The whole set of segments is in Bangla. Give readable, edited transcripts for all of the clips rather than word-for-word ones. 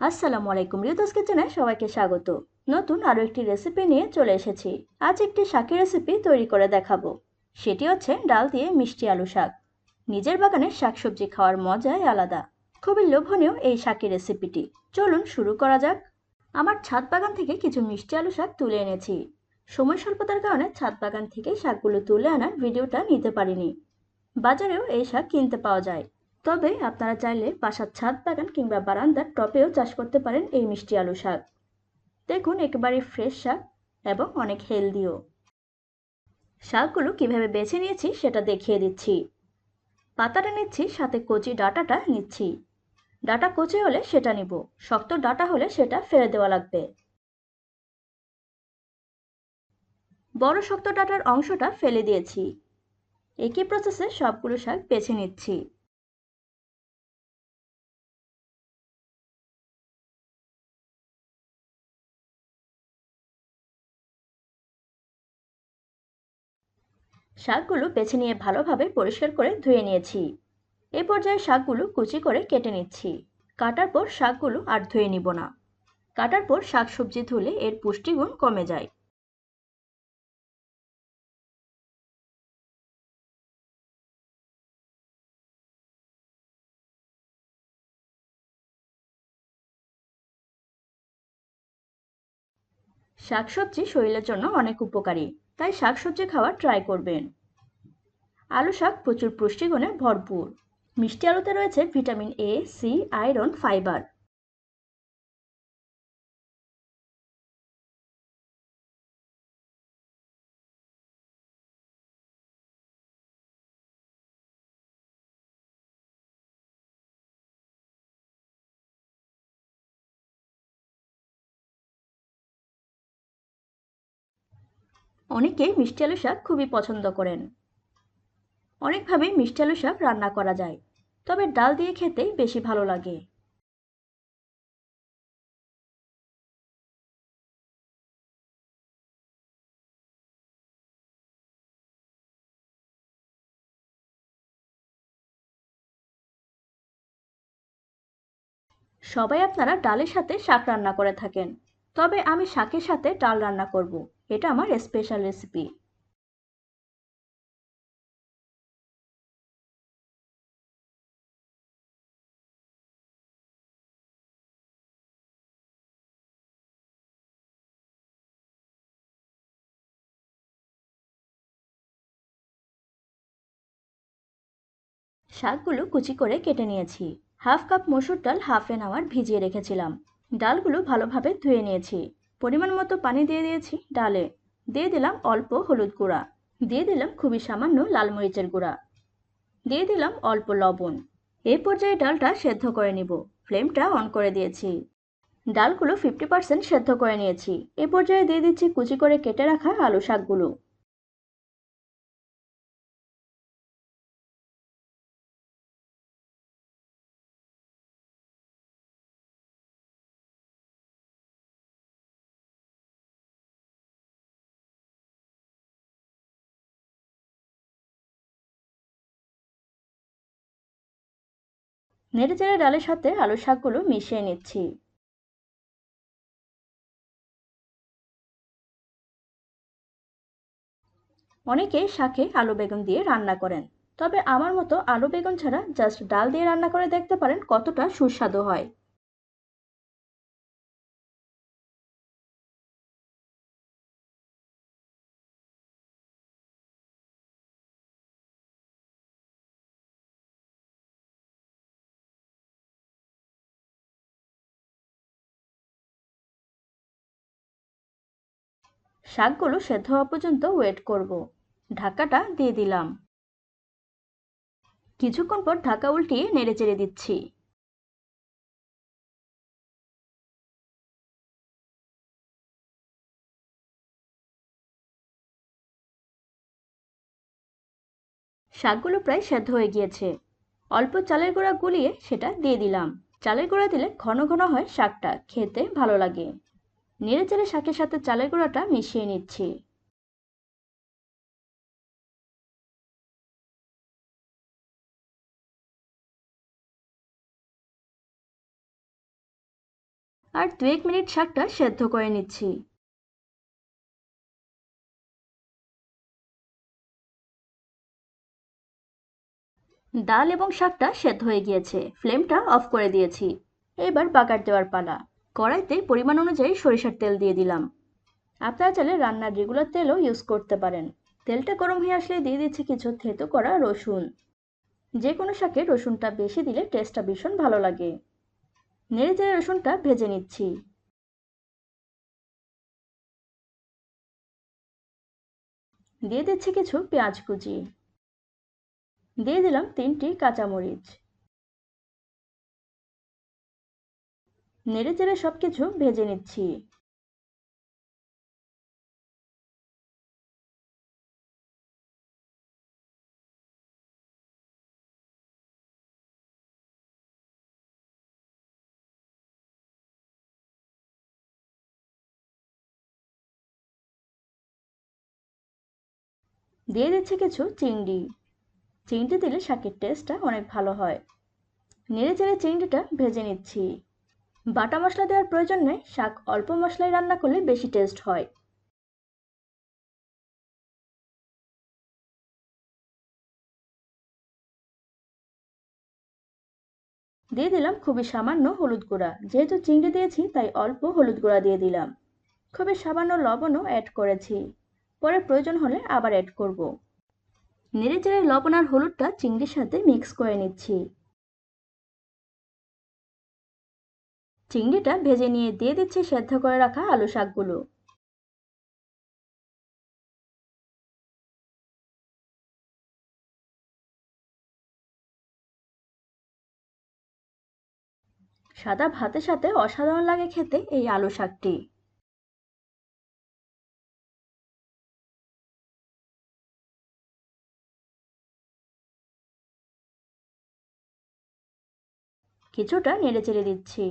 আসসালামু আলাইকুম, রিতুস কিচেনে সবাইকে স্বাগত। নতুন আরও একটি রেসিপি নিয়ে চলে এসেছি। আজ একটি শাকের রেসিপি তৈরি করে দেখাবো। সেটি হচ্ছে ডাল দিয়ে মিষ্টি আলু শাক। নিজের বাগানের শাকসবজি খাওয়ার মজাই আলাদা। খুবই লোভনীয় এই শাকের রেসিপিটি। চলুন শুরু করা যাক। আমার ছাদ বাগান থেকে কিছু মিষ্টি আলু শাক তুলে এনেছি। সময় স্বল্পতার কারণে ছাদ বাগান থেকে শাকগুলো তুলে আনার ভিডিওটা নিতে পারিনি। বাজারেও এই শাক কিনতে পাওয়া যায়। তবে আপনারা চাইলে বাসার ছাদ বাগান কিংবা বারান্দার টবেও চাষ করতে পারেন এই মিষ্টি আলু শাক। দেখুন, একেবারে ফ্রেশ শাক এবং অনেক হেলদিও। শাকগুলো কিভাবে বেছে নিয়েছি সেটা দেখিয়ে দিচ্ছি। পাতাটা নিচ্ছি, সাথে কচি ডাঁটাটা নিচ্ছি। ডাঁটা কচি হলে সেটা নিব, শক্ত ডাঁটা হলে সেটা ফেলে দেওয়া লাগবে। বড় শক্ত ডাঁটার অংশটা ফেলে দিয়েছি। একই প্রসেসে সবগুলো শাক বেছে নিচ্ছি। শাকগুলো বেছে নিয়ে ভালোভাবে পরিষ্কার করে ধুয়ে নিয়েছি। এ পর্যায়ে শাকগুলো কুচি করে কেটে নিচ্ছি। কাটার পর শাকগুলো আর ধুয়ে নিব না। কাটার পর শাকসবজি ধুলে এর পুষ্টিগুণ কমে যায়। শাকসবজি শরীরের জন্য অনেক উপকারী, তাই শাকসবজি খাওয়া ট্রাই করবেন। আলু শাক প্রচুর পুষ্টিগুণে ভরপুর। মিষ্টি আলুতে রয়েছে vitamin A, C, iron, fibre. অনেকেই মিষ্টি আলু শাক খুবই পছন্দ করেন। অনেকভাবেই মিষ্টি আলু শাক রান্না করা যায়, তবে ডাল দিয়ে খেতেই বেশি ভালো লাগে। সবাই আপনারা ডালের সাথে শাক রান্না করে থাকেন, তবে আমি শাকের সাথে ডাল রান্না করব। এটা আমার স্পেশাল রেসিপি। শাকগুলো কুচি করে কেটে নিয়েছি। হাফ কাপ মসুর ডাল হাফ এন আওয়ার ভিজিয়ে রেখেছিলাম। ডালগুলো ভালোভাবে ধুয়ে নিয়েছি। পরিমাণ মতো পানি দিয়ে দিয়েছি ডালে। দিয়ে দিলাম অল্প হলুদ গুঁড়া। দিয়ে দিলাম খুবই সামান্য লাল মরিচের গুঁড়া। দিয়ে দিলাম অল্প লবণ। এই পর্যায়ে ডালটা সেদ্ধ করে নিব। ফ্লেমটা অন করে দিয়েছি। ডালগুলো 50% সেদ্ধ করে নিয়েছি। এ পর্যায়ে দিয়ে দিচ্ছি কুচি করে কেটে রাখা আলু শাকগুলো। নেড়েচেড়ে ডালের সাথে আলু শাকগুলো মিশিয়ে নিচ্ছি। অনেকে শাকে আলু বেগুন দিয়ে রান্না করেন, তবে আমার মতো আলু বেগুন ছাড়া জাস্ট ডাল দিয়ে রান্না করে দেখতে পারেন কতটা সুস্বাদু হয়। শাকগুলো সেদ্ধ হওয়া পর্যন্ত ওয়েট করব। ঢাকাটা দিয়ে দিলাম। কিছুক্ষণ পর ঢাকা উল্টিয়ে নেড়েচেড়ে দিচ্ছি। শাকগুলো প্রায় সেদ্ধ হয়ে গিয়েছে। অল্প চালের গুঁড়া গুলিয়ে সেটা দিয়ে দিলাম। চালের গুঁড়া দিলে ঘন ঘন হয়, শাকটা খেতে ভালো লাগে। নেড়েচেড়ে শাকের সাথে চালের গুঁড়াটা মিশিয়ে নিচ্ছি। আর 2-1 মিনিট শাকটা সেদ্ধ করে নিচ্ছি। ডাল এবং শাকটা সেদ্ধ হয়ে গিয়েছে, ফ্লেমটা অফ করে দিয়েছি। এবার বাগার দেওয়ার পালা। কড়াইতে পরিমাণ অনুযায়ী সরিষার তেল দিয়ে দিলাম। আপনারা চাইলে রান্নার রেগুলার তেলও ইউজ করতে পারেন। তেলটা গরম হয়ে আসলে দিয়ে দিচ্ছি কিছু থেতো করা রসুন। যে কোনো শাকে রসুনটা বেশি দিলে টেস্টটা ভীষণ ভালো লাগে। নেড়ে চেড়ে রসুনটা ভেজে নিচ্ছি। দিয়ে দিচ্ছি কিছু পেঁয়াজ কুচি। দিয়ে দিলাম 3টি কাঁচামরিচ। নেড়ে চেড়ে সবকিছু ভেজে নিচ্ছি। দিয়ে দিচ্ছি কিছু চিংড়ি। চিংড়ি দিলে শাকের টেস্টটা অনেক ভালো হয়। নেড়ে চেড়ে চিংড়িটা ভেজে নিচ্ছি। বাটা মশলা দেওয়ার প্রয়োজন নেই, শাক অল্প মশলায় রান্না করলে বেশি টেস্ট হয়। দিয়ে দিলাম খুবই সামান্য হলুদ গুঁড়া, যেহেতু চিংড়ি দিয়েছি তাই অল্প হলুদ গুঁড়া দিয়ে দিলাম। খুবই সামান্য লবণও অ্যাড করেছি, পরে প্রয়োজন হলে আবার অ্যাড করব। নেড়ে চেড়ে লবণ আর হলুদটা চিংড়ির সাথে মিক্স করে নিচ্ছি। চিংড়িটা ভেজে নিয়ে দিয়ে দিচ্ছি সেদ্ধ করে রাখা আলু শাকগুলো। সাদা ভাতের সাথে অসাধারণ লাগে খেতে এই আলু শাকটি। কিছুটা নেড়ে চেড়ে দিচ্ছি।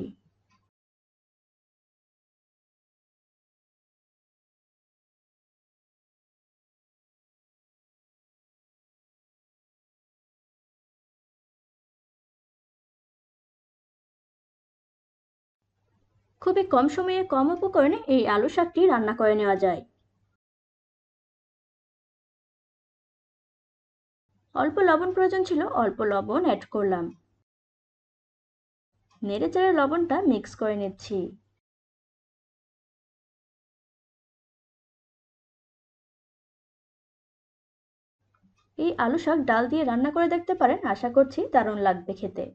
খুবই কম সময়ে কম উপকরণে এই আলু শাকটি রান্না করে নেওয়া যায়। অল্প লবণ প্রয়োজন ছিল, অল্প লবণ অ্যাড করলাম। নেড়ে চেড়ে লবণটা মিক্স করে নিচ্ছি। এই আলু শাক ডাল দিয়ে রান্না করে দেখতে পারেন, আশা করছি দারুণ লাগবে খেতে।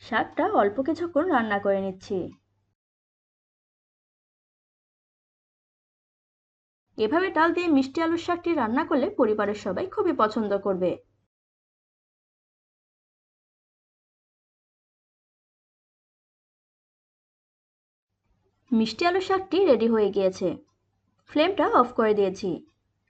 শাকটা অল্প কিছুক্ষণ রান্না করে নিচ্ছি। এভাবে ডাল দিয়ে মিষ্টি আলুর শাকটি রান্না করলে পরিবারের সবাই খুবই পছন্দ করবে। মিষ্টি আলুর শাকটি রেডি হয়ে গিয়েছে, ফ্লেমটা অফ করে দিয়েছি।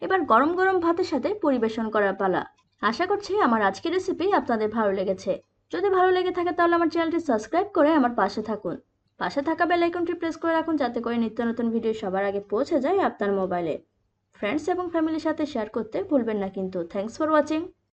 এবার গরম গরম ভাতের সাথে পরিবেশন করার পালা। আশা করছি আমার আজকের রেসিপি আপনাদের ভালো লেগেছে। যদি ভালো লেগে থাকে তাহলে আমার চ্যানেলটি সাবস্ক্রাইব করে আমার পাশে থাকুন। পাশে থাকা বেল আইকনটি প্রেস করে রাখুন, যাতে করে নিত্য নতুন ভিডিও সবার আগে পৌঁছে যায় আপনার মোবাইলে। ফ্রেন্ডস এবং ফ্যামিলির সাথে শেয়ার করতে ভুলবেন না কিন্তু। Thanks for watching.